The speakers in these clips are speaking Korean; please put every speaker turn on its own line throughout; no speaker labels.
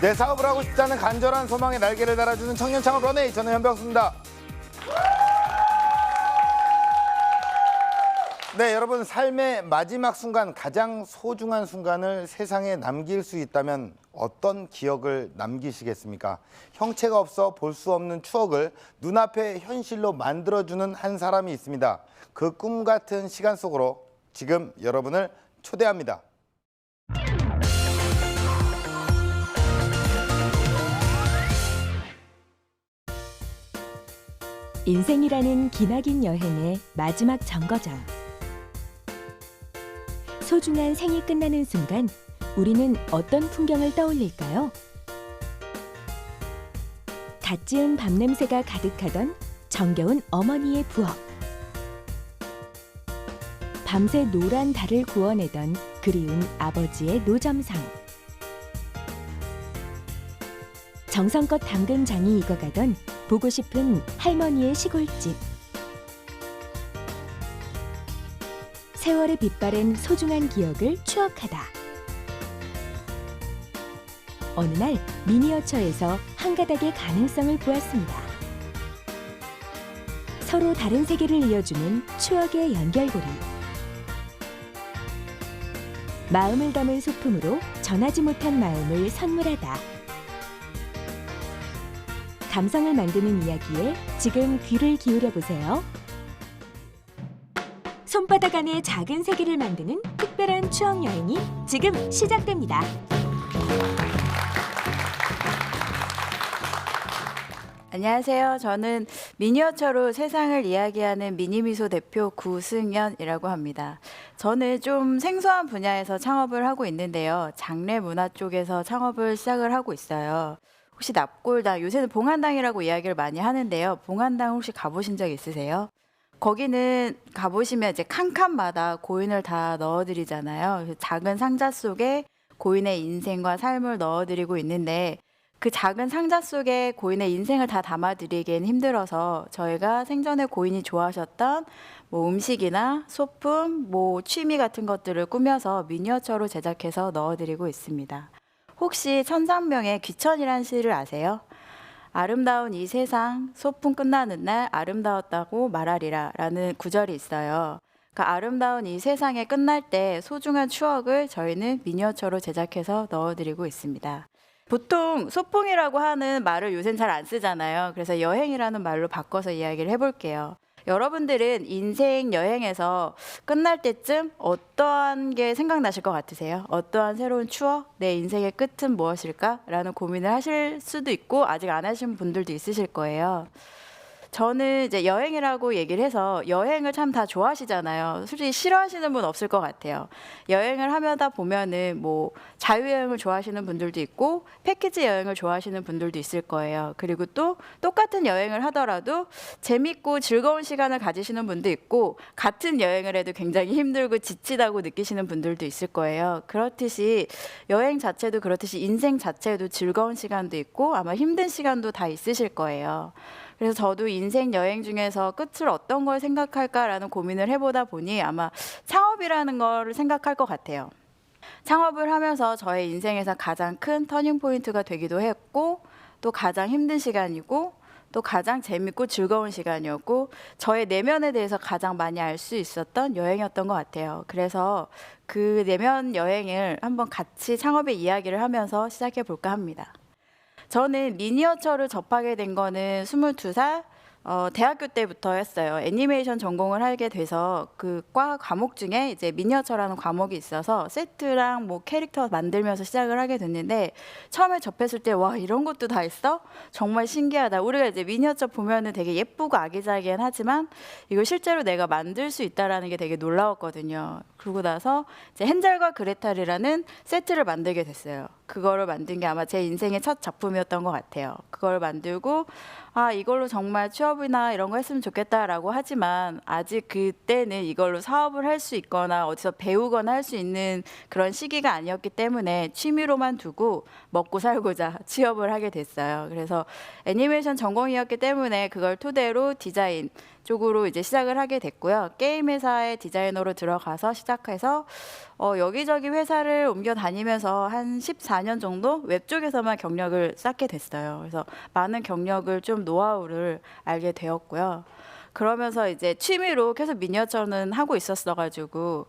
내 사업을 하고 싶다는 간절한 소망에 날개를 달아주는 청년 창업 런웨이, 저는 현병수입니다. 네, 여러분, 삶의 마지막 순간, 가장 소중한 순간을 세상에 남길 수 있다면 어떤 기억을 남기시겠습니까? 형체가 없어 볼 수 없는 추억을 눈앞에 현실로 만들어주는 한 사람이 있습니다. 그 꿈 같은 시간 속으로 지금 여러분을 초대합니다.
인생이라는 기나긴 여행의 마지막 정거장. 소중한 생이 끝나는 순간 우리는 어떤 풍경을 떠올릴까요? 갓 지은 밥 냄새가 가득하던 정겨운 어머니의 부엌. 밤새 노란 달을 구워내던 그리운 아버지의 노점상. 정성껏 담근 장이 익어가던 보고 싶은 할머니의 시골집. 세월의 빛바랜 소중한 기억을 추억하다. 어느 날 미니어처에서 한 가닥의 가능성을 보았습니다. 서로 다른 세계를 이어주는 추억의 연결고리. 마음을 담은 소품으로 전하지 못한 마음을 선물하다. 감성을 만드는 이야기에 지금 귀를 기울여 보세요. 손바닥 안에 작은 세계를 만드는 특별한 추억 여행이 지금 시작됩니다.
안녕하세요. 저는 미니어처로 세상을 이야기하는 미니미소 대표 구승연이라고 합니다. 저는 좀 생소한 분야에서 창업을 하고 있는데요. 장례 문화 쪽에서 창업을 시작을 하고 있어요. 혹시 납골당, 요새는 봉안당이라고 이야기를 많이 하는데요. 봉안당 혹시 가보신 적 있으세요? 거기는 가보시면 이제 칸칸마다 고인을 다 넣어드리잖아요. 작은 상자 속에 고인의 인생과 삶을 넣어드리고 있는데 그 작은 상자 속에 고인의 인생을 다 담아드리기엔 힘들어서 저희가 생전에 고인이 좋아하셨던 뭐 음식이나 소품, 뭐 취미 같은 것들을 꾸며서 미니어처로 제작해서 넣어드리고 있습니다. 혹시 천상명의 귀천이라는 시를 아세요? 아름다운 이 세상 소풍 끝나는 날 아름다웠다고 말하리라 라는 구절이 있어요. 그 아름다운 이 세상에 끝날 때 소중한 추억을 저희는 미니어처로 제작해서 넣어드리고 있습니다. 보통 소풍이라고 하는 말을 요새는 잘 안 쓰잖아요. 그래서 여행이라는 말로 바꿔서 이야기를 해볼게요. 여러분들은 인생 여행에서 끝날 때쯤 어떠한 게 생각나실 것 같으세요? 어떠한 새로운 추억? 내 인생의 끝은 무엇일까? 라는 고민을 하실 수도 있고 아직 안 하신 분들도 있으실 거예요. 저는 이제 여행이라고 얘기를 해서 여행을 참 다 좋아하시잖아요. 솔직히 싫어하시는 분 없을 것 같아요. 여행을 하다 보면은 뭐 자유여행을 좋아하시는 분들도 있고 패키지 여행을 좋아하시는 분들도 있을 거예요. 그리고 또 똑같은 여행을 하더라도 재밌고 즐거운 시간을 가지시는 분도 있고 같은 여행을 해도 굉장히 힘들고 지치다고 느끼시는 분들도 있을 거예요. 그렇듯이 여행 자체도 그렇듯이 인생 자체도 즐거운 시간도 있고 아마 힘든 시간도 다 있으실 거예요. 그래서 저도 인생 여행 중에서 끝을 어떤 걸 생각할까라는 고민을 해보다 보니 아마 창업이라는 걸 생각할 것 같아요. 창업을 하면서 저의 인생에서 가장 큰 터닝포인트가 되기도 했고 또 가장 힘든 시간이고 또 가장 재밌고 즐거운 시간이었고 저의 내면에 대해서 가장 많이 알 수 있었던 여행이었던 것 같아요. 그래서 그 내면 여행을 한번 같이 창업의 이야기를 하면서 시작해 볼까 합니다. 저는 미니어처를 접하게 된 거는 22살 대학교 때부터 했어요. 애니메이션 전공을 하게 돼서 그 과목 중에 이제 미니어처라는 과목이 있어서 세트랑 뭐 캐릭터 만들면서 시작을 하게 됐는데 처음에 접했을 때 와 이런 것도 다 있어? 정말 신기하다. 우리가 이제 미니어처 보면은 되게 예쁘고 아기자기한 하지만 이걸 실제로 내가 만들 수 있다라는 게 되게 놀라웠거든요. 그러고 나서 이제 헨젤과 그레텔이라는 세트를 만들게 됐어요. 그거를 만든 게 아마 제 인생의 첫 작품이었던 것 같아요. 그걸 만들고 아 이걸로 정말 취업이나 이런 거 했으면 좋겠다라고 하지만 아직 그때는 이걸로 사업을 할 수 있거나 어디서 배우거나 할 수 있는 그런 시기가 아니었기 때문에 취미로만 두고 먹고 살고자 취업을 하게 됐어요. 그래서 애니메이션 전공이었기 때문에 그걸 토대로 디자인, 쪽으로 이제 시작을 하게 됐고요. 게임 회사의 디자이너로 들어가서 시작해서 여기저기 회사를 옮겨 다니면서 한 14년 정도 웹 쪽에서만 경력을 쌓게 됐어요. 그래서 많은 경력을 좀 노하우를 알게 되었고요. 그러면서 이제 취미로 계속 미니어처는 하고 있었어가지고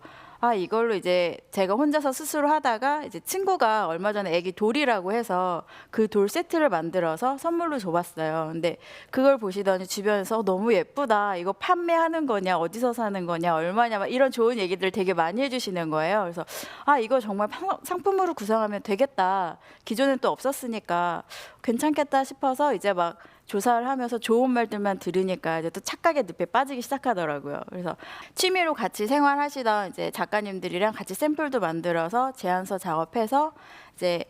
이걸로 이제 제가 혼자서 스스로 하다가 이제 친구가 얼마 전에 애기 돌이라고 해서 그 돌 세트를 만들어서 선물로 줘봤어요. 근데 그걸 보시더니 주변에서 너무 예쁘다. 이거 판매하는 거냐? 어디서 사는 거냐? 얼마냐? 막 이런 좋은 얘기들 되게 많이 해주시는 거예요. 그래서 이거 정말 상품으로 구성하면 되겠다. 기존엔 또 없었으니까 괜찮겠다 싶어서 이제 막 조사를 하면서 좋은 말들만 들으니까 이제 또 착각의 늪에 빠지기 시작하더라고요. 그래서 취미로 같이 생활하시던 이제 작가님들이랑 같이 샘플도 만들어서 제안서 작업해서 이제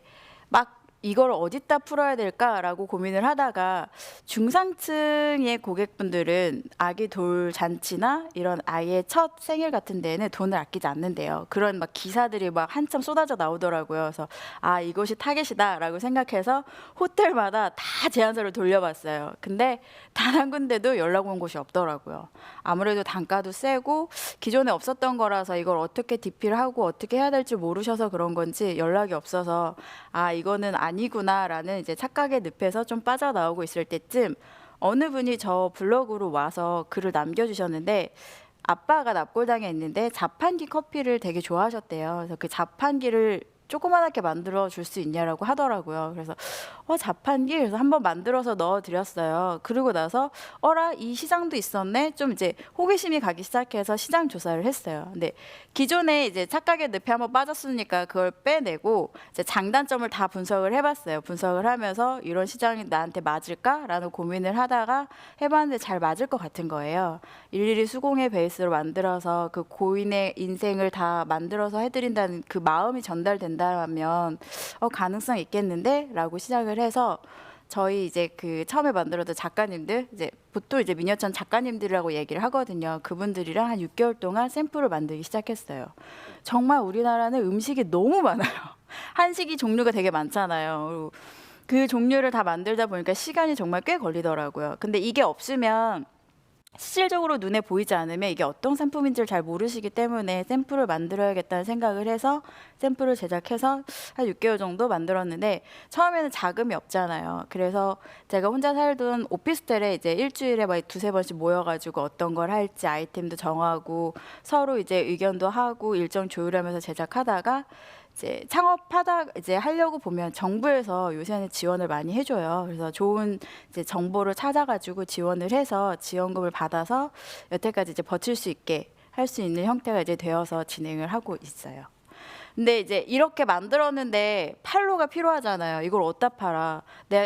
막 이걸 어디다 풀어야 될까라고 고민을 하다가 중상층의 고객분들은 아기 돌 잔치나 이런 아이의 첫 생일 같은 데에는 돈을 아끼지 않는데요. 그런 막 기사들이 막 한참 쏟아져 나오더라고요. 그래서 이것이 타겟이다라고 생각해서 호텔마다 다 제안서를 돌려봤어요. 근데 단 한 군데도 연락 온 곳이 없더라고요. 아무래도 단가도 세고 기존에 없었던 거라서 이걸 어떻게 DP를 하고 어떻게 해야 될지 모르셔서 그런 건지 연락이 없어서 이거는 아니구나라는 이제 착각의 늪에서 좀 빠져나오고 있을 때쯤 어느 분이 저 블로그로 와서 글을 남겨주셨는데 아빠가 납골당에 있는데 자판기 커피를 되게 좋아하셨대요. 그래서 그 자판기를 조그맣게 만들어 줄 수 있냐라고 하더라고요. 그래서 자판기 그래서 한번 만들어서 넣어 드렸어요. 그러고 나서 이 시장도 있었네. 좀 이제 호기심이 가기 시작해서 시장 조사를 했어요. 근데 기존에 이제 착각의 늪에 한번 빠졌으니까 그걸 빼내고 이제 장단점을 다 분석을 해봤어요. 분석을 하면서 이런 시장이 나한테 맞을까라는 고민을 하다가 해봤는데 잘 맞을 것 같은 거예요. 일일이 수공예 베이스로 만들어서 그 고인의 인생을 다 만들어서 해드린다는 그 마음이 전달된다면 가능성 있겠는데? 라고 시작을 해서 저희 이제 그 처음에 만들었던 작가님들 이제 보통 이제 미니어처 작가님들이라고 얘기를 하거든요. 그분들이랑 한 6개월 동안 샘플을 만들기 시작했어요. 정말 우리나라는 음식이 너무 많아요. 한식이 종류가 되게 많잖아요. 그리고 그 종류를 다 만들다 보니까 시간이 정말 꽤 걸리더라고요. 근데 이게 없으면 실질적으로 눈에 보이지 않으면 이게 어떤 상품인지를 잘 모르시기 때문에 샘플을 만들어야겠다는 생각을 해서 샘플을 제작해서 한 6개월 정도 만들었는데 처음에는 자금이 없잖아요. 그래서 제가 혼자 살던 오피스텔에 이제 일주일에 막 두세 번씩 모여가지고 어떤 걸 할지 아이템도 정하고 서로 이제 의견도 하고 일정 조율하면서 제작하다가 이제 창업하다 이제 하려고 보면 정부에서 요새는 지원을 많이 해줘요. 그래서 좋은 이제 정보를 찾아가지고 지원을 해서 지원금을 받아서 여태까지 이제 버틸 수 있게 할 수 있는 형태가 이제 되어서 진행을 하고 있어요. 근데 이제 이렇게 만들었는데 판로가 필요하잖아요. 이걸 어디다 팔아?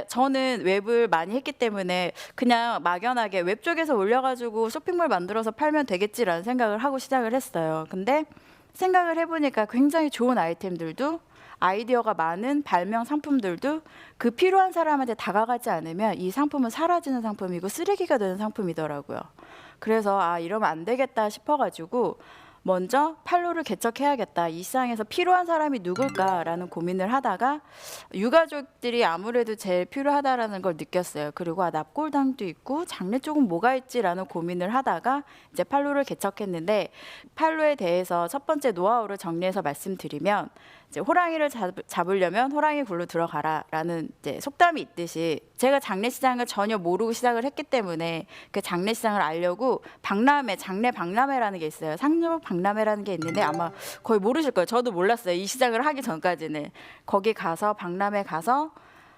저는 웹을 많이 했기 때문에 그냥 막연하게 웹 쪽에서 올려가지고 쇼핑몰 만들어서 팔면 되겠지라는 생각을 하고 시작을 했어요. 근데 생각을 해보니까 굉장히 좋은 아이템들도 아이디어가 많은 발명 상품들도 그 필요한 사람한테 다가가지 않으면 이 상품은 사라지는 상품이고 쓰레기가 되는 상품이더라고요. 그래서 이러면 안 되겠다 싶어가지고 먼저 판로를 개척해야겠다. 이 시장에서 필요한 사람이 누굴까라는 고민을 하다가 유가족들이 아무래도 제일 필요하다라는 걸 느꼈어요. 그리고 납골당도 있고 장례 쪽은 뭐가 있지라는 고민을 하다가 이제 판로를 개척했는데 판로에 대해서 첫 번째 노하우를 정리해서 말씀드리면 이제 호랑이를 잡으려면 호랑이 굴로 들어가라라는 이제 속담이 있듯이 제가 장례시장을 전혀 모르고 시작을 했기 때문에 그 장례시장을 알려고 장례 박람회라는 게 있어요. 상료 박람회라는 게 있는데 아마 거의 모르실 거예요. 저도 몰랐어요. 이 시작을 하기 전까지는. 거기 가서 박람회 가서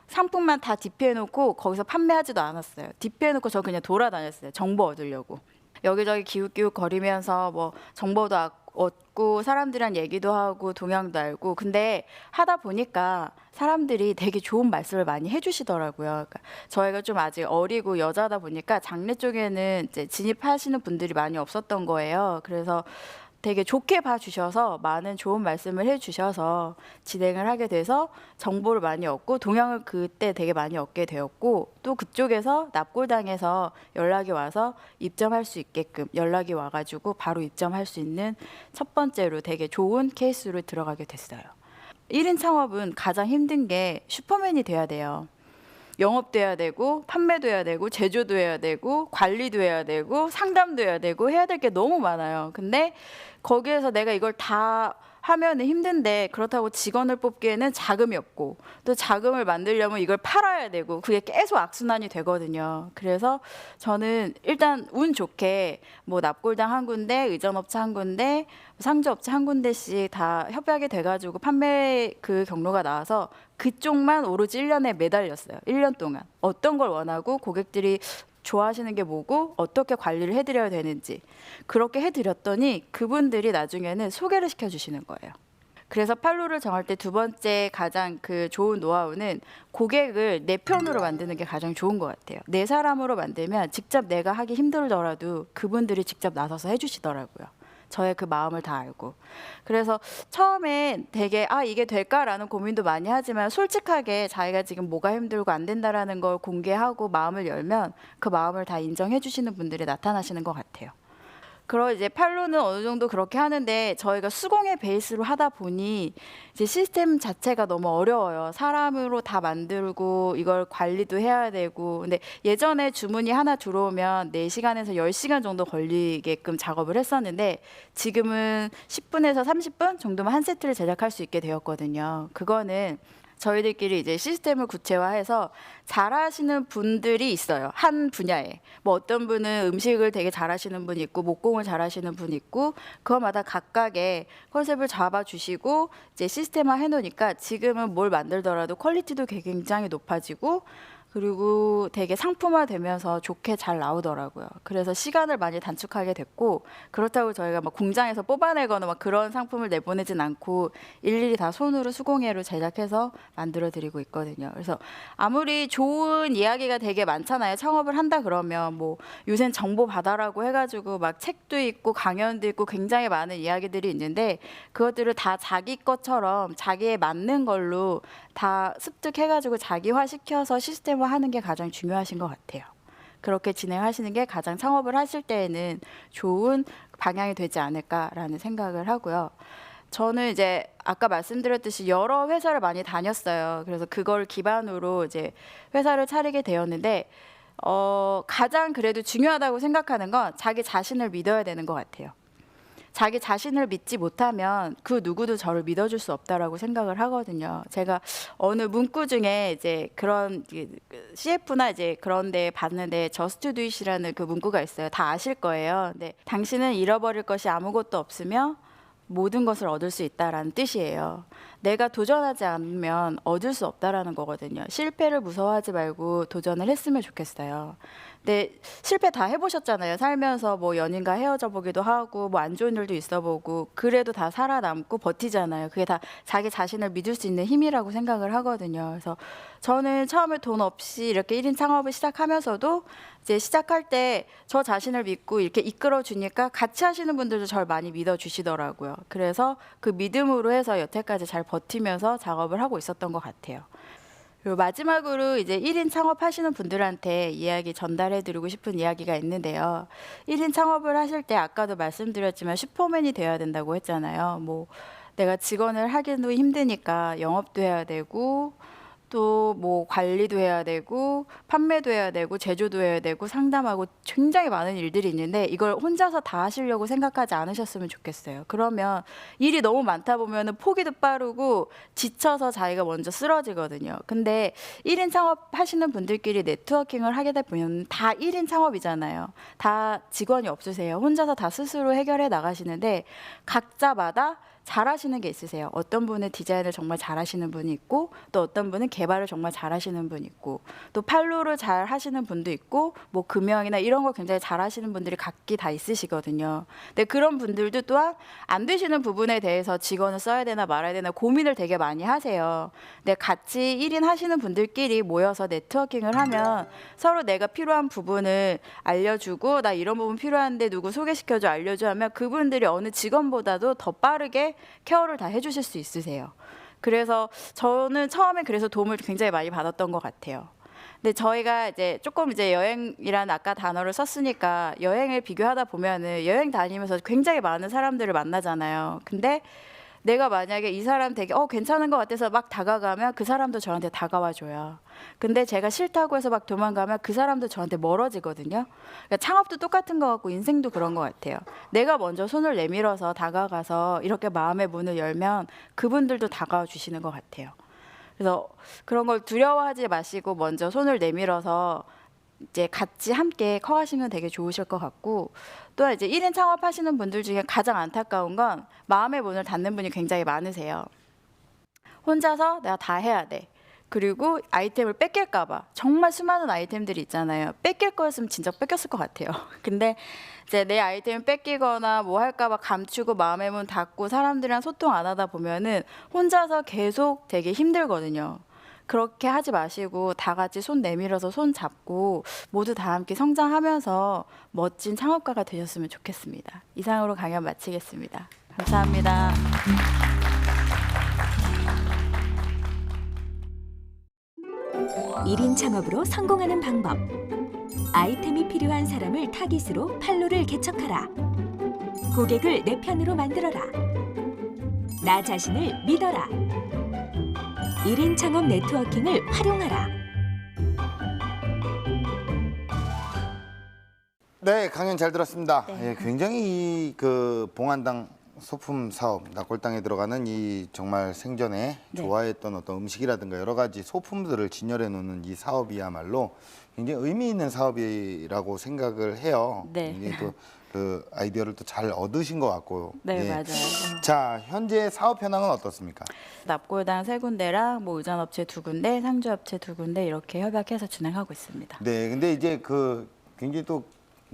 상품만 다 디피해놓고 거기서 판매하지도 않았어요. 디피해놓고 저 그냥 돌아다녔어요. 정보 얻으려고. 여기저기 기웃기웃 거리면서 뭐 정보도 얻고 사람들이랑 얘기도 하고 동향도 알고 근데 하다 보니까 사람들이 되게 좋은 말씀을 많이 해주시더라고요. 그러니까 저희가 좀 아직 어리고 여자다 보니까 장례 쪽에는 이제 진입하시는 분들이 많이 없었던 거예요. 그래서 되게 좋게 봐주셔서 많은 좋은 말씀을 해주셔서 진행을 하게 돼서 정보를 많이 얻고 동향을 그때 되게 많이 얻게 되었고 또 그쪽에서 납골당해서 연락이 와서 입점할 수 있게끔 연락이 와가지고 바로 입점할 수 있는 첫 번째로 되게 좋은 케이스로 들어가게 됐어요. 1인 창업은 가장 힘든 게 슈퍼맨이 돼야 돼요. 영업도 해야 되고 판매도 해야 되고 제조도 해야 되고 관리도 해야 되고 상담도 해야 되고 해야 될 게 너무 많아요. 근데 거기에서 내가 이걸 다 하면은 힘든데 그렇다고 직원을 뽑기에는 자금이 없고 또 자금을 만들려면 이걸 팔아야 되고 그게 계속 악순환이 되거든요. 그래서 저는 일단 운 좋게 뭐 납골당 한 군데, 의전업체 한 군데, 상주업체 한 군데씩 다 협약이 돼가지고 판매 그 경로가 나와서 그쪽만 오로지 1년에 매달렸어요. 1년 동안 어떤 걸 원하고 고객들이 좋아하시는 게 뭐고 어떻게 관리를 해드려야 되는지 그렇게 해드렸더니 그분들이 나중에는 소개를 시켜주시는 거예요. 그래서 팔로를 정할 때 두 번째 가장 그 좋은 노하우는 고객을 내 편으로 만드는 게 가장 좋은 것 같아요. 내 사람으로 만들면 직접 내가 하기 힘들더라도 그분들이 직접 나서서 해주시더라고요. 저의 그 마음을 다 알고. 그래서 처음엔 되게 이게 될까라는 고민도 많이 하지만 솔직하게 자기가 지금 뭐가 힘들고 안 된다라는 걸 공개하고 마음을 열면 그 마음을 다 인정해 주시는 분들이 나타나시는 것 같아요. 그럼 이제 팔로는 어느 정도 그렇게 하는데 저희가 수공예 베이스로 하다 보니 이제 시스템 자체가 너무 어려워요. 사람으로 다 만들고 이걸 관리도 해야 되고. 근데 예전에 주문이 하나 들어오면 4시간에서 10시간 정도 걸리게끔 작업을 했었는데 지금은 10분에서 30분 정도만 한 세트를 제작할 수 있게 되었거든요. 그거는 저희들끼리 이제 시스템을 구체화해서 잘하시는 분들이 있어요. 한 분야에. 뭐 어떤 분은 음식을 되게 잘하시는 분이 있고 목공을 잘하시는 분이 있고 그거마다 각각의 컨셉을 잡아주시고 이제 시스템화 해놓으니까 지금은 뭘 만들더라도 퀄리티도 굉장히 높아지고 그리고 되게 상품화되면서 좋게 잘 나오더라고요. 그래서 시간을 많이 단축하게 됐고 그렇다고 저희가 막 공장에서 뽑아내거나 막 그런 상품을 내보내진 않고 일일이 다 손으로 수공예로 제작해서 만들어드리고 있거든요. 그래서 아무리 좋은 이야기가 되게 많잖아요. 창업을 한다 그러면 뭐 요새는 정보 받아라고 해가지고 막 책도 있고 강연도 있고 굉장히 많은 이야기들이 있는데 그것들을 다 자기 것처럼 자기에 맞는 걸로 다 습득해가지고 자기화 시켜서 시스템화 하는 게 가장 중요하신 것 같아요. 그렇게 진행하시는 게 가장 창업을 하실 때에는 좋은 방향이 되지 않을까라는 생각을 하고요. 저는 이제 아까 말씀드렸듯이 여러 회사를 많이 다녔어요. 그래서 그걸 기반으로 이제 회사를 차리게 되었는데 가장 그래도 중요하다고 생각하는 건 자기 자신을 믿어야 되는 것 같아요. 자기 자신을 믿지 못하면 그 누구도 저를 믿어줄 수 없다라고 생각을 하거든요. 제가 어느 문구 중에 이제 그런 CF나 이제 그런 데 봤는데 저스트 두잇이라는 그 문구가 있어요. 다 아실 거예요. 근데 당신은 잃어버릴 것이 아무것도 없으며 모든 것을 얻을 수 있다라는 뜻이에요. 내가 도전하지 않으면 얻을 수 없다라는 거거든요. 실패를 무서워하지 말고 도전을 했으면 좋겠어요. 근데 실패 다 해보셨잖아요. 살면서 뭐 연인과 헤어져 보기도 하고 뭐 안 좋은 일도 있어 보고 그래도 다 살아남고 버티잖아요. 그게 다 자기 자신을 믿을 수 있는 힘이라고 생각을 하거든요. 그래서 저는 처음에 돈 없이 이렇게 1인 창업을 시작하면서도 이제 시작할 때 저 자신을 믿고 이렇게 이끌어 주니까 같이 하시는 분들도 저를 많이 믿어 주시더라고요. 그래서 그 믿음으로 해서 여태까지 잘 버티면서 작업을 하고 있었던 것 같아요. 그리고 마지막으로 이제 1인 창업하시는 분들한테 이야기 전달해드리고 싶은 이야기가 있는데요. 1인 창업을 하실 때 아까도 말씀드렸지만 슈퍼맨이 되어야 된다고 했잖아요. 뭐 내가 직원을 하기도 힘드니까 영업도 해야 되고 또 뭐 관리도 해야 되고 판매도 해야 되고 제조도 해야 되고 상담하고 굉장히 많은 일들이 있는데 이걸 혼자서 다 하시려고 생각하지 않으셨으면 좋겠어요. 그러면 일이 너무 많다 보면은 포기도 빠르고 지쳐서 자기가 먼저 쓰러지거든요. 근데 1인 창업하시는 분들끼리 네트워킹을 하게 되면 다 1인 창업이잖아요. 다 직원이 없으세요. 혼자서 다 스스로 해결해 나가시는데 각자마다 잘하시는 게 있으세요. 어떤 분은 디자인을 정말 잘하시는 분이 있고 또 어떤 분은 개발을 정말 잘하시는 분이 있고 또 팔로를 잘 하시는 분도 있고 뭐 금형이나 이런 걸 굉장히 잘하시는 분들이 각기 다 있으시거든요. 근데 그런 분들도 또한 안 되시는 부분에 대해서 직원을 써야 되나 말아야 되나 고민을 되게 많이 하세요. 근데 같이 1인 하시는 분들끼리 모여서 네트워킹을 하면 서로 내가 필요한 부분을 알려주고 나 이런 부분 필요한데 누구 소개시켜줘 알려줘 하면 그분들이 어느 직원보다도 더 빠르게 케어를 다 해주실 수 있으세요. 그래서 저는 처음에 그래서 도움을 굉장히 많이 받았던 것 같아요. 근데 저희가 이제 조금 이제 여행이라는 아까 단어를 썼으니까 여행을 비교하다 보면은 여행 다니면서 굉장히 많은 사람들을 만나잖아요. 근데 내가 만약에 이 사람 되게 괜찮은 것 같아서 막 다가가면 그 사람도 저한테 다가와줘요. 근데 제가 싫다고 해서 막 도망가면 그 사람도 저한테 멀어지거든요. 그러니까 창업도 똑같은 것 같고 인생도 그런 것 같아요. 내가 먼저 손을 내밀어서 다가가서 이렇게 마음의 문을 열면 그분들도 다가와 주시는 것 같아요. 그래서 그런 걸 두려워하지 마시고 먼저 손을 내밀어서 이제 같이 함께 커가시면 되게 좋으실 것 같고, 또 이제 1인 창업하시는 분들 중에 가장 안타까운 건 마음의 문을 닫는 분이 굉장히 많으세요. 혼자서 내가 다 해야 돼. 그리고 아이템을 뺏길까 봐. 정말 수많은 아이템들이 있잖아요. 뺏길 거였으면 진짜 뺏겼을 것 같아요. 근데 이제 내 아이템을 뺏기거나 뭐 할까 봐 감추고 마음의 문 닫고 사람들이랑 소통 안 하다 보면은 혼자서 계속 되게 힘들거든요. 그렇게 하지 마시고 다 같이 손 내밀어서 손 잡고 모두 다 함께 성장하면서 멋진 창업가가 되셨으면 좋겠습니다. 이상으로 강연 마치겠습니다. 감사합니다.
일인 창업으로 성공하는 방법. 아이템이 필요한 사람을 타깃으로 판로를 개척하라. 고객을 내 편으로 만들어라. 나 자신을 믿어라. 1인 창업 네트워킹을 활용하라.
네, 강연 잘 들었습니다.
네.
예, 굉장히 그 봉안당 소품 사업, 낙골당에 들어가는 이 정말 생전에
네.
좋아했던 어떤 음식이라든가 여러 가지 소품들을 진열해 놓는 이 사업이야말로 굉장히 의미 있는 사업이라고 생각을 해요.
네.
굉장히 또 그 아이디어를 또 잘 얻으신 것 같고요.
네,
예.
맞아요.
자, 현재 사업 현황은 어떻습니까?
납골당 3군데랑 뭐 의전업체 2군데, 상주업체 2군데 이렇게 협약해서 진행하고 있습니다.
네, 근데 이제 그 굉장히 또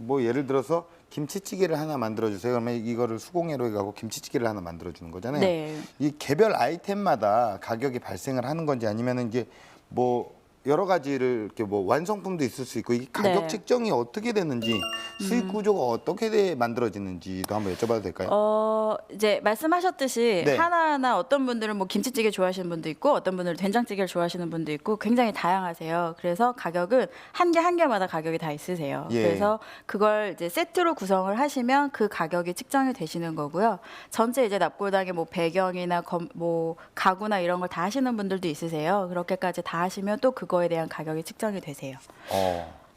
뭐 예를 들어서 김치찌개를 하나 만들어 주세요. 그러면 이거를 수공예로 해가고 김치찌개를 하나 만들어 주는 거잖아요.
네.
이 개별 아이템마다 가격이 발생을 하는 건지 아니면은 이제 뭐 여러 가지를 이렇게 뭐 완성품도 있을 수 있고 이 가격
네.
책정이 어떻게 되는지 수익 구조가 어떻게 만들어지는지도 한번 여쭤봐도 될까요?
이제 말씀하셨듯이
네.
하나하나 어떤 분들은 뭐 김치찌개 좋아하시는 분도 있고 어떤 분들은 된장찌개를 좋아하시는 분도 있고 굉장히 다양하세요. 그래서 가격은 한 개 가격이 다 있으세요.
예.
그래서 그걸 이제 세트로 구성을 하시면 그 가격이 측정이 되시는 거고요. 전체 이제 납골당의 뭐 배경이나 뭐 가구나 이런 걸 다 하시는 분들도 있으세요. 그렇게까지 다 하시면 또 그거에 대한 가격이 측정이 되세요.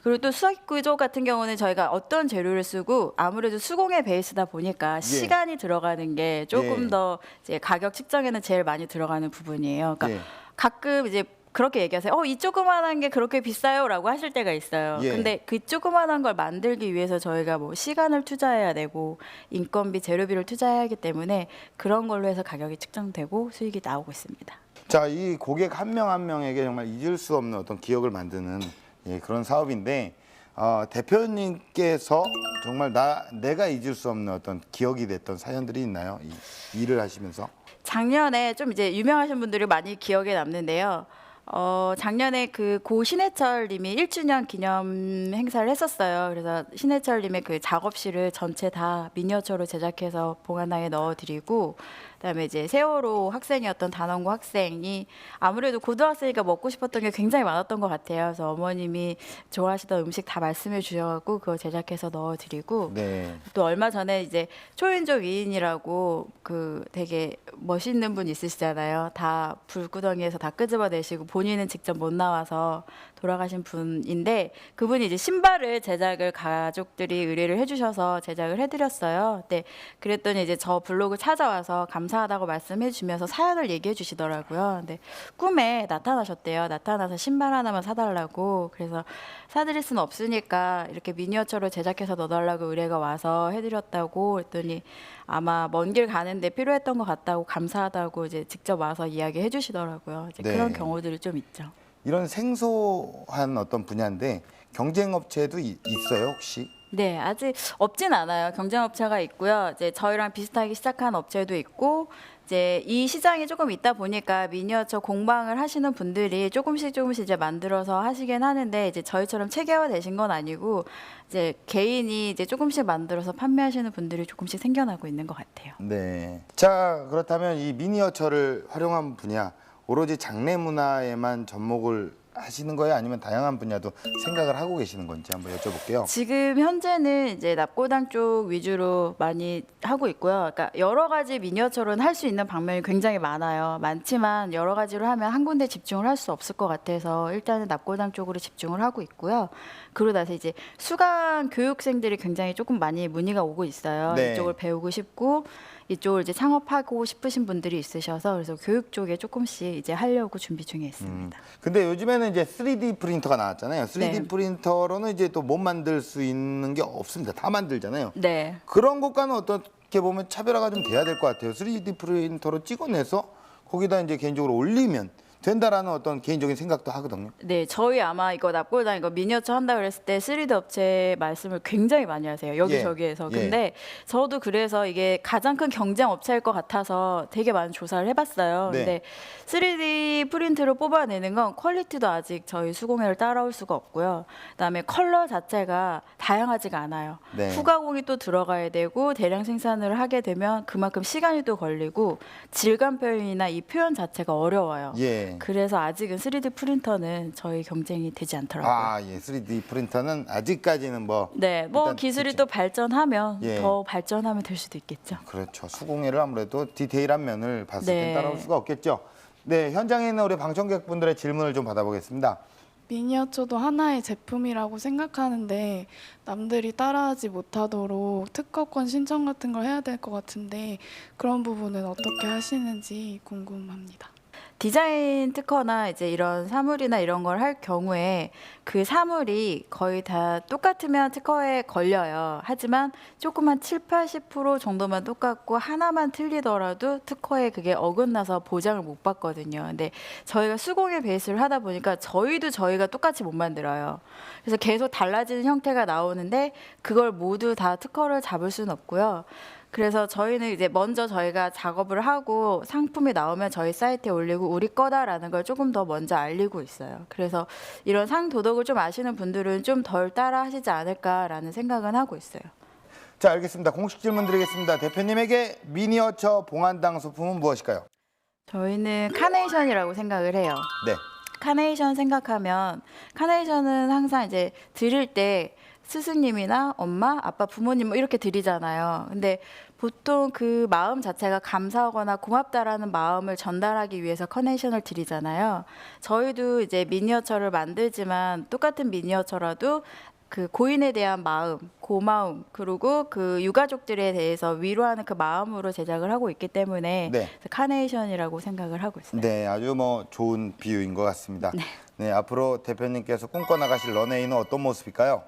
그리고 또 수익 구조 같은 경우는 저희가 어떤 재료를 쓰고 아무래도 수공예 베이스다 보니까 시간이 들어가는 게 조금
예.
더 이제 가격 측정에는 제일 많이 들어가는 부분이에요. 그러니까
예.
가끔 이제 그렇게 얘기하세요. 이 조그만한 게 그렇게 비싸요라고 하실 때가 있어요.
예.
근데 그 조그만한 걸 만들기 위해서 저희가 뭐 시간을 투자해야 되고 인건비, 재료비를 투자해야 하기 때문에 그런 걸로 해서 가격이 측정되고 수익이 나오고 있습니다.
자, 이 고객 한 명 한 명에게 정말 잊을 수 없는 어떤 기억을 만드는 그런 사업인데 대표님께서 정말 내가 잊을 수 없는 어떤 기억이 됐던 사연들이 있나요? 이 일을 하시면서?
작년에 좀 이제 유명하신 분들이 많이 기억에 남는데요. 작년에 그 고 신해철 님이 1주년 기념 행사를 했었어요. 그래서 신해철 님의 그 작업실을 전체 다 미니어처로 제작해서 봉안당에 넣어드리고, 그다음에 이제 세월호 학생이었던 단원고 학생이 아무래도 고등학생이니까 먹고 싶었던 게 굉장히 많았던 것 같아요. 그래서 어머님이 좋아하시던 음식 다 말씀해 주셔갖고 그거 제작해서 넣어드리고,
네.
또 얼마 전에 이제 초인종 위인이라고 그 되게 멋있는 분 있으시잖아요. 다 불구덩이에서 다 끄집어내시고 본인은 직접 못 나와서 돌아가신 분인데 그분이 이제 신발을 제작을 가족들이 의뢰를 해주셔서 제작을 해드렸어요. 네, 그랬더니 이제 저 블로그 찾아와서 감사하다고 말씀해 주면서 사연을 얘기해 주시더라고요. 근데 꿈에 나타나셨대요. 나타나서 신발 하나만 사달라고. 그래서 사드릴 수는 없으니까 이렇게 미니어처로 제작해서 넣어달라고 의뢰가 와서 해드렸다고 했더니 아마 먼 길 가는데 필요했던 것 같다고 감사하다고 이제 직접 와서 이야기해 주시더라고요. 이제
네.
그런 경우들이 좀 있죠.
이런 생소한 어떤 분야인데 경쟁업체도 있어요 혹시?
네, 아직 없진 않아요. 경쟁업체가 있고요. 이제 저희랑 비슷하게 시작한 업체도 있고, 이제 이 시장이 조금 있다 보니까 미니어처 공방을 하시는 분들이 조금씩 이제 만들어서 하시긴 하는데 이제 저희처럼 체계화 되신 건 아니고 이제 개인이 이제 조금씩 만들어서 판매하시는 분들이 조금씩 생겨나고 있는 것 같아요.
네. 자, 그렇다면 이 미니어처를 활용한 분야 오로지 장례 문화에만 접목을 하시는 거예요? 아니면 다양한 분야도 생각을 하고 계시는 건지 한번 여쭤볼게요.
지금 현재는 이제 납고당 쪽 위주로 많이 하고 있고요. 그러니까 여러 가지 미니어처로는 할 수 있는 방면이 굉장히 많아요. 많지만 여러 가지로 하면 한 군데 집중을 할 수 없을 것 같아서 일단은 납고당 쪽으로 집중을 하고 있고요. 그러고 나서 이제 수강 교육생들이 굉장히 조금 많이 문의가 오고 있어요.
네.
이쪽을 배우고 싶고 이쪽을 이제 창업하고 싶으신 분들이 있으셔서 그래서 교육 쪽에 조금씩 이제 하려고 준비 중에 있습니다.
근데 요즘에는 이제 3D 프린터가 나왔잖아요. 3D
네.
프린터로는 이제 또 못 만들 수 있는 게 없습니다. 다 만들잖아요.
네.
그런 것과는 어떻게 보면 차별화가 좀 돼야 될 것 같아요. 3D 프린터로 찍어내서 거기다 이제 개인적으로 올리면 된다라는 어떤 개인적인 생각도 하거든요.
네, 저희 아마 이거 납고당 이거 미니어처 한다 그랬을 때 3D 업체 말씀을 굉장히 많이 하세요. 여기저기에서.
예.
근데 저도 그래서 이게 가장 큰 경쟁 업체일 것 같아서 되게 많은 조사를 해봤어요.
네.
근데 3D 프린트로 뽑아내는 건 퀄리티도 아직 저희 수공예를 따라올 수가 없고요. 그다음에 컬러 자체가 다양하지가 않아요.
네.
후가공이 또 들어가야 되고 대량 생산을 하게 되면 그만큼 시간이 또 걸리고 질감 표현이나 이 표현 자체가 어려워요.
예.
그래서 아직은 3D 프린터는 저희 경쟁이 되지 않더라고요.
아, 예. 3D 프린터는 아직까지는 뭐
네, 뭐
일단
기술이
있죠.
또 발전하면
예.
더 발전하면 될 수도 있겠죠.
그렇죠. 수공예를 아무래도 디테일한 면을 봤을 땐
네.
따라올 수가 없겠죠. 네, 현장에 있는 우리 방청객분들의 질문을 좀 받아보겠습니다.
미니어처도 하나의 제품이라고 생각하는데 남들이 따라하지 못하도록 특허권 신청 같은 걸 해야 될 것 같은데 그런 부분은 어떻게 하시는지 궁금합니다.
디자인 특허나 이제 이런 사물이나 이런 걸 할 경우에 그 사물이 거의 다 똑같으면 특허에 걸려요. 하지만 조금 한 7, 80% 정도만 똑같고 하나만 틀리더라도 특허에 그게 어긋나서 보장을 못 받거든요. 근데 저희가 수공예 베이스를 하다 보니까 저희가 똑같이 못 만들어요. 그래서 계속 달라지는 형태가 나오는데 그걸 모두 다 특허를 잡을 수는 없고요. 그래서 저희는 이제 먼저 저희가 작업을 하고 상품이 나오면 저희 사이트에 올리고 우리 거다라는 걸 조금 더 먼저 알리고 있어요. 그래서 이런 상도덕을 좀 아시는 분들은 좀 덜 따라 하시지 않을까라는 생각은 하고 있어요.
자, 알겠습니다. 공식 질문 드리겠습니다. 대표님에게 미니어처 봉안당 소품은 무엇일까요?
저희는 카네이션이라고 생각을 해요.
네.
카네이션 생각하면 카네이션은 항상 이제 드릴 때 스승님이나 엄마, 아빠, 부모님 뭐 이렇게 드리잖아요. 근데 보통 그 마음 자체가 감사하거나 고맙다라는 마음을 전달하기 위해서 카네이션을 드리잖아요. 저희도 이제 미니어처를 만들지만 똑같은 미니어처라도 그 고인에 대한 마음, 고마움, 그리고 그 유가족들에 대해서 위로하는 그 마음으로 제작을 하고 있기 때문에
네.
카네이션이라고 생각을 하고 있어요.
네, 아주 뭐 좋은 비유인 것 같습니다. 네, 앞으로 대표님께서 꿈꿔나가실 런웨이는 어떤 모습일까요?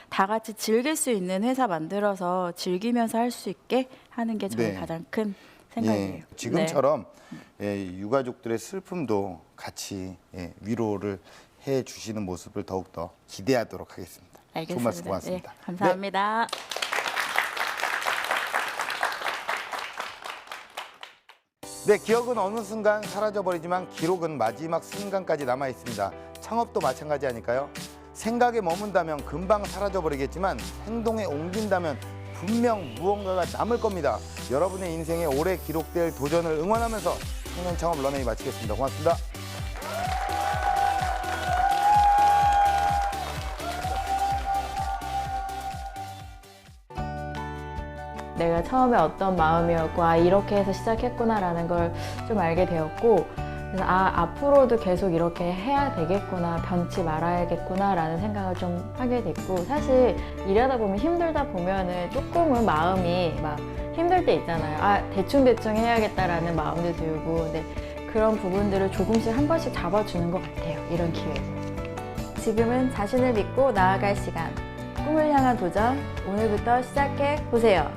다 같이 즐길 수 있는 회사 만들어서 즐기면서 할 수 있게 하는 게 저희
네.
가장 큰 생각이에요.
예, 지금처럼 유가족들의 슬픔도 같이 위로를 해 주시는 모습을 더욱더 기대하도록 하겠습니다.
알겠습니다.
좋은 말씀 고맙습니다.
네, 감사합니다.
네, 기억은 어느 순간 사라져버리지만 기록은 마지막 순간까지 남아 있습니다. 창업도 마찬가지 아닐까요? 생각에 머문다면 금방 사라져버리겠지만 행동에 옮긴다면 분명 무언가가 남을 겁니다. 여러분의 인생에 오래 기록될 도전을 응원하면서 청년 창업 런웨이 마치겠습니다. 고맙습니다.
내가 처음에 어떤 마음이었고 이렇게 해서 시작했구나라는 걸 좀 알게 되었고 그래서 앞으로도 계속 이렇게 해야 되겠구나, 변치 말아야겠구나라는 생각을 좀 하게 됐고 사실 일하다 보면 힘들다 보면은 조금은 마음이 막 힘들 때 있잖아요. 대충 해야겠다라는 마음도 들고 근데 그런 부분들을 조금씩 한 번씩 잡아주는 것 같아요. 이런 기회에서. 지금은 자신을 믿고 나아갈 시간. 꿈을 향한 도전, 오늘부터 시작해 보세요.